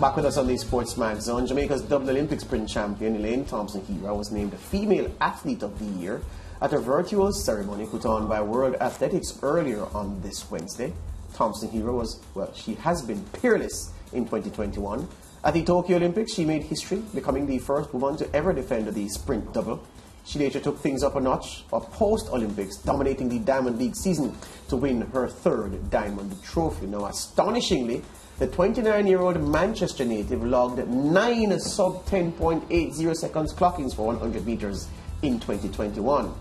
Back with us on the SportsMax Zone, Jamaica's double Olympic sprint champion Elaine Thomspon-Herah was named the Female Athlete of the Year at a virtual ceremony put on by World Athletics earlier on this Wednesday. Thompson-Herah she has been peerless in 2021. At the Tokyo Olympics, she made history, becoming the first woman to ever defend the sprint double. She later took things up a notch post-Olympics, dominating the Diamond League season to win her third Diamond Trophy. Now, astonishingly, the 29-year-old Manchester native logged 9 sub-10.80 seconds clockings for 100 meters in 2021.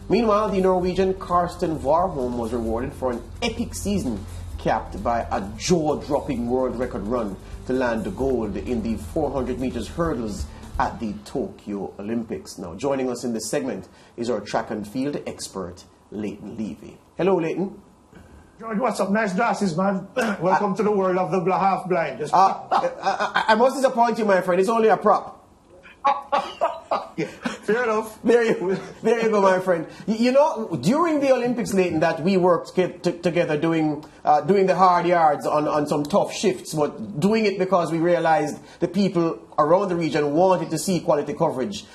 Meanwhile, the Norwegian Karsten Warholm was rewarded for an epic season capped by a jaw-dropping world record run to land the gold in the 400 meters hurdles at the Tokyo Olympics. Now, joining us in this segment is our track and field expert, Leighton Levy. Hello, Leighton. George, what's up? Nice glasses, man. Welcome to the world of the half-blind. I must disappoint you, my friend. It's only a prop. Yeah, fair enough. There you go, my friend. You know, during the Olympics, Leighton, that we worked together doing the hard yards on some tough shifts, but doing it because we realized the people around the region wanted to see quality coverage.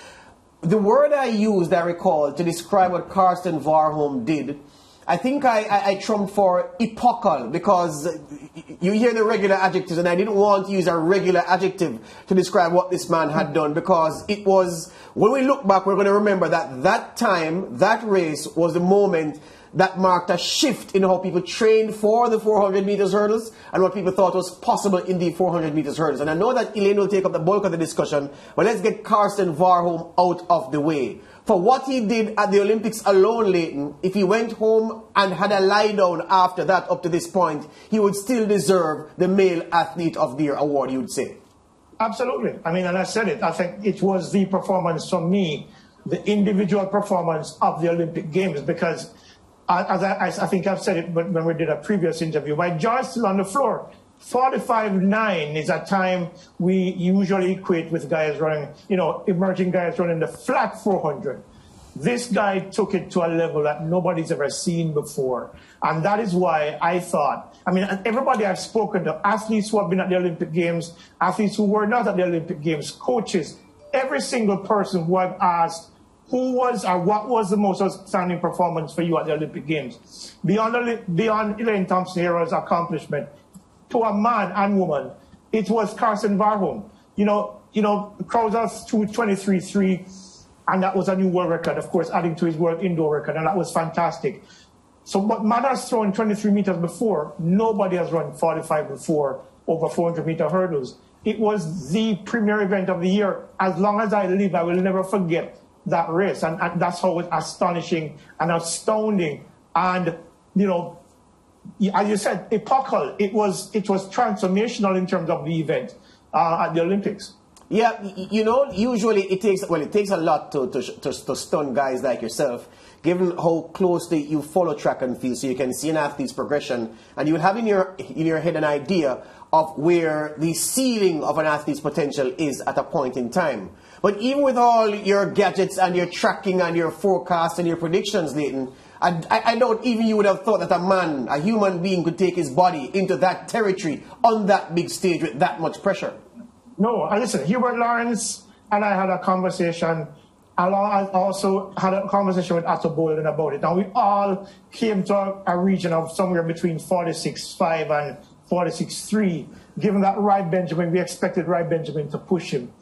The word I used, I recall, to describe what Karsten Warholm did, I think I trumped for epochal, because you hear the regular adjectives, and I didn't want to use a regular adjective to describe what this man had done, because it was, when we look back, we're going to remember that time, that race was the moment that marked a shift in how people trained for the 400 meters hurdles and what people thought was possible in the 400 meters hurdles. And I know that Elaine will take up the bulk of the discussion, but let's get Karsten Warholm out of the way. For what he did at the Olympics alone, Leighton, if he went home and had a lie down after that up to this point, he would still deserve the Male Athlete of the Year award, you would say. Absolutely. I mean, and I said it, I think it was the performance for me, the individual performance of the Olympic Games, because as I think I've said it when we did a previous interview, my jaw's still on the floor. 45.9 is a time we usually equate with guys running, emerging guys running the flat 400. This guy took it to a level that nobody's ever seen before. And that is why I thought, everybody I've spoken to, athletes who have been at the Olympic Games, athletes who were not at the Olympic Games, coaches, every single person who I've asked, who was or what was the most outstanding performance for you at the Olympic Games? Beyond Elaine Thomspon-Herah's accomplishment, to a man and woman, it was Karsten Warholm. Crowds us to 23.3, and that was a new world record, of course, adding to his world indoor record, and that was fantastic. So, but man has thrown 23 meters before. Nobody has run 45 before over 400 meter hurdles. It was the premier event of the year. As long as I live, I will never forget that race, and that's how astonishing and astounding, and as you said, epochal. It was transformational in terms of the event at the Olympics. Yeah, usually it takes a lot to stun guys like yourself, given how closely you follow track and field, so you can see an athlete's progression, and you will have in your head an idea of where the ceiling of an athlete's potential is at a point in time. But even with all your gadgets and your tracking and your forecasts and your predictions, Leighton, I doubt even you would have thought that a human being, could take his body into that territory on that big stage with that much pressure. No, listen, Hubert Lawrence and I had a conversation. I also had a conversation with Otto Bolden about it. And we all came to a region of somewhere between 46.5 and 46.3. Given that we expected Rai Benjamin to push him.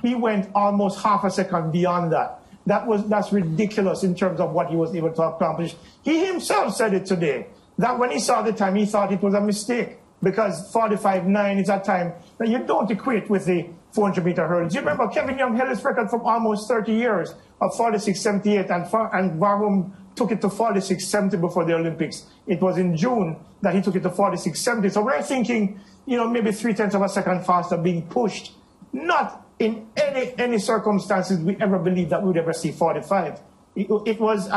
He went almost half a second beyond that. That's ridiculous in terms of what he was able to accomplish. He himself said it today, that when he saw the time, he thought it was a mistake, because 45.9 is a time that you don't equate with the 400 meter hurdles. You remember Kevin Young held his record for almost 30 years of 46.78, and Warholm took it to 46.70 before the Olympics. It was in June that he took it to 46.70. So we're thinking, maybe 0.3 of a second faster being pushed. Not in any circumstances we ever believed that we would ever see 45. It was,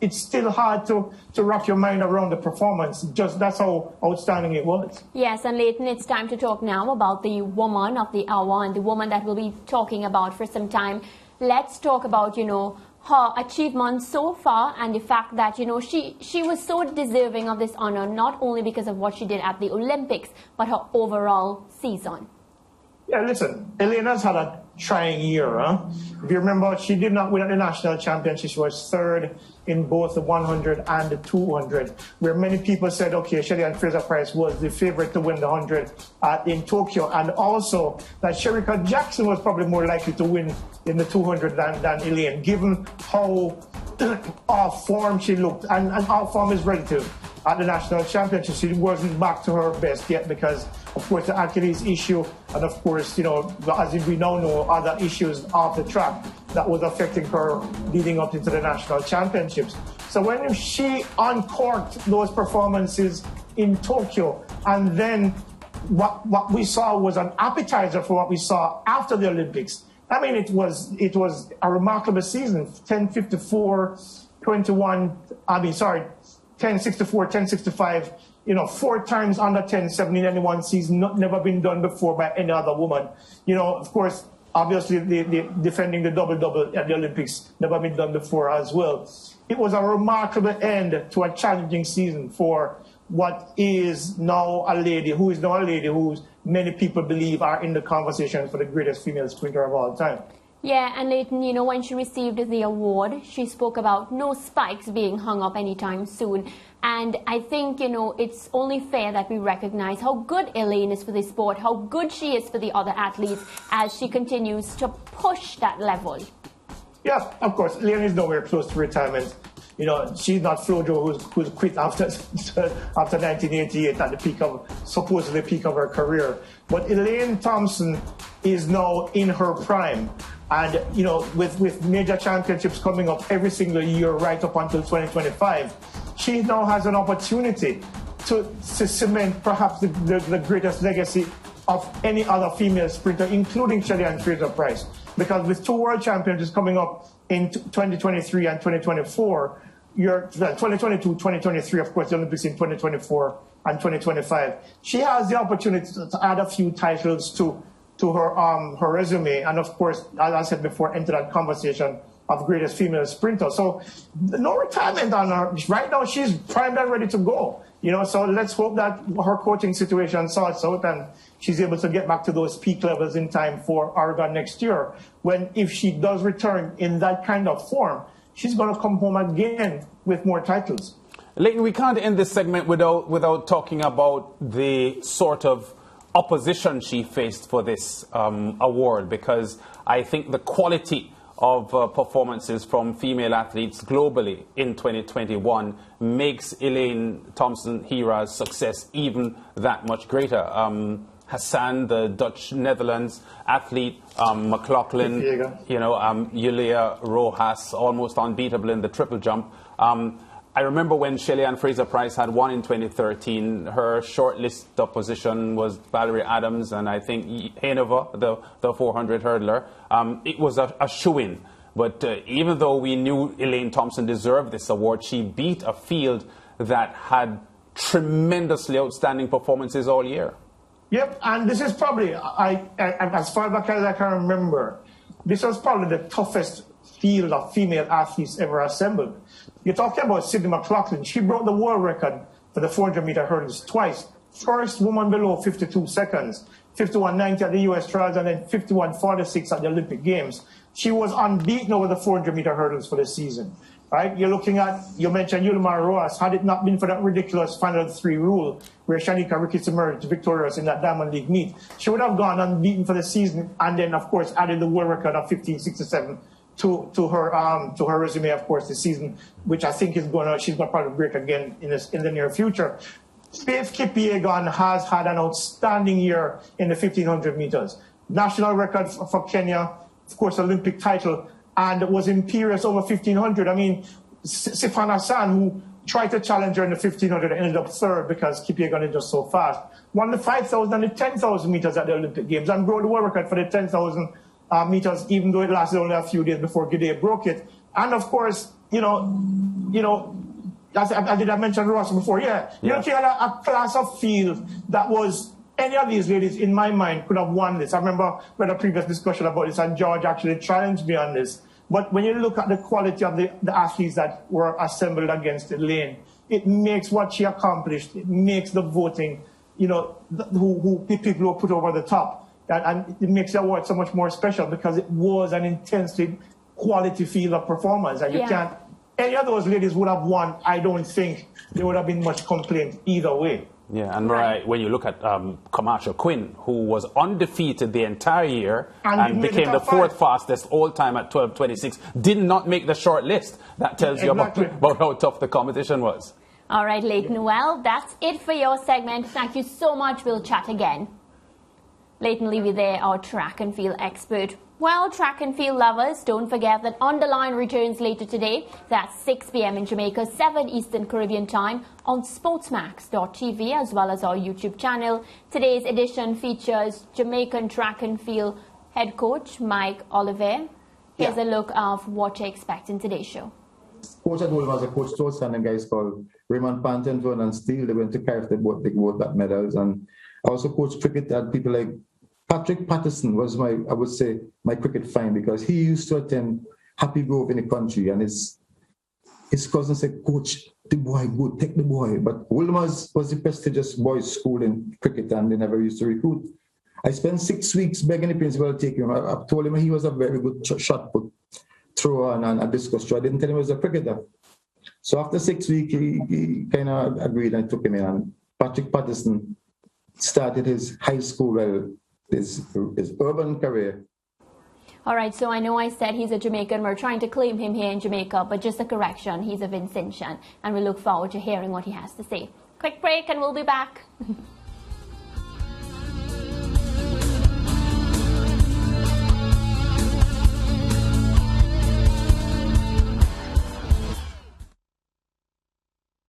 it's still hard to wrap your mind around the performance. Just that's how outstanding it was. Yes, and Leighton, it's time to talk now about the woman of the hour, and the woman that we'll be talking about for some time. Let's talk about, her achievements so far, and the fact that, she was so deserving of this honor, not only because of what she did at the Olympics, but her overall season. Yeah, listen, Elaine has had a trying year. Huh? If you remember, she did not win at the national championship. She was third in both the 100 and the 200, where many people said, okay, Shelly-Ann Fraser-Pryce was the favorite to win the 100 in Tokyo, and also that Shericka Jackson was probably more likely to win in the 200 than Elaine, given how off form she looked, and off form is relative. At the national championship, she wasn't back to her best yet because, of course, the Achilles issue, and of course, you know, as we now know, other issues off the track that was affecting her leading up into the national championships. So when she uncorked those performances in Tokyo, and then what we saw was an appetizer for what we saw after the Olympics. I mean, it was a remarkable season. 10:54, 21. 10:64, 10:65, you know, 4 times under 10:70 in any one season, never been done before by any other woman. You know, of course, obviously, the defending the double-double at the Olympics, never been done before as well. It was a remarkable end to a challenging season for what is now a lady, who many people believe are in the conversation for the greatest female sprinter of all time. Yeah, and Leighton, you know, when she received the award, she spoke about no spikes being hung up anytime soon. And I think, you know, it's only fair that we recognize how good Elaine is for the sport, how good she is for the other athletes as she continues to push that level. Yeah, of course. Elaine is nowhere close to retirement. You know, she's not Flojo who's quit after 1988 at the peak of, supposedly peak of her career. But Elaine Thompson is now in her prime. And, you know, with major championships coming up every single year right up until 2025, she now has an opportunity to cement perhaps the greatest legacy of any other female sprinter, including Shelly-Ann Fraser-Pryce. Because with 2 world championships coming up in 2023 and 2024, 2022, 2023, of course, the Olympics in 2024 and 2025, she has the opportunity to add a few titles to her resume, and of course, as I said before, enter that conversation of greatest female sprinter. So no retirement on her. Right now, she's primed and ready to go. You know, so let's hope that her coaching situation sorts out and she's able to get back to those peak levels in time for Oregon next year. When, if she does return in that kind of form, she's going to come home again with more titles. Leighton, we can't end this segment without talking about the sort of opposition she faced for this award, because I think the quality of performances from female athletes globally in 2021 makes Elaine Thomson-Herah's success even that much greater. Hassan, the Dutch Netherlands athlete, McLaughlin, you know, Julia Rojas, almost unbeatable in the triple jump. I remember when Shelly-Ann Fraser-Pryce had won in 2013, her shortlist opposition was Valerie Adams and I think Hainover, the 400 hurdler. It was a shoo-in. But even though we knew Elaine Thompson deserved this award, she beat a field that had tremendously outstanding performances all year. Yep, and this is probably, as far back as I can remember, this was probably the toughest field of female athletes ever assembled. You're talking about Sydney McLaughlin. She broke the world record for the 400-meter hurdles twice. First woman below 52 seconds, 51.90 at the U.S. trials, and then 51.46 at the Olympic Games. She was unbeaten over the 400-meter hurdles for the season. Right? You're looking at, you mentioned Yulma Rojas. Had it not been for that ridiculous final 3 rule, where Shanika Ricketts emerged victorious in that Diamond League meet, she would have gone unbeaten for the season, and then, of course, added the world record of 15.67 to her resume, of course, this season, which I think she's going to probably break again in the near future. Faith Kipyegon has had an outstanding year in the 1500 meters. National record for Kenya, of course, Olympic title, and was imperious over 1500. I mean, Sifan Hassan, who tried to challenge her in the 1500, ended up third because Kipyegon is just so fast. Won the 5,000 and the 10,000 meters at the Olympic Games and broke the world record for the 10,000 meters, even though it lasted only a few days before Gide broke it. And of course, you know, as I mentioned Ross before, you're looking at a class of field that was, any of these ladies, in my mind, could have won this. I remember we had a previous discussion about this, and George actually challenged me on this. But when you look at the quality of the athletes that were assembled against Elaine, it makes what she accomplished, it makes the voting, you know, who people who put over the top. And it makes the award so much more special because it was an intensely quality field of performance. And you can't, any of those ladies would have won. I don't think there would have been much complaint either way. Yeah, and when you look at Camacho Quinn, who was undefeated the entire year and became the fourth fastest all-time at 12:26, did not make the short list. That tells you about how tough the competition was. All right, Leighton. Well, that's it for your segment. Thank you so much. We'll chat again. Leighton Levy there, our track and field expert. Well, track and field lovers, don't forget that On The Line returns later today. That's 6 p.m. in Jamaica, 7 Eastern Caribbean time on SportsMax.tv as well as our YouTube channel. Today's edition features Jamaican track and field head coach Mike Oliver. Here's a look of what to expect in today's show. Coach at Warholm was a coach to outstanding guys called Raymond Panton and Steele. They went to Cardiff, they both got medals. And I also coached cricket at people like Patrick Patterson was my cricket find because he used to attend Happy Grove in the country and his cousin said, Coach, the boy good, take the boy. But Wilmer's was the prestigious boys' school in cricket and they never used to recruit. I spent 6 weeks begging the principal to take him. I told him he was a very good shot put thrower and a discus thrower. I didn't tell him he was a cricketer. So after 6 weeks, he kind of agreed and I took him in. And Patrick Patterson started his high school, his urban career. All right, so I know I said he's a Jamaican. We're trying to claim him here in Jamaica, but just a correction, he's a Vincentian. And we look forward to hearing what he has to say. Quick break and we'll be back.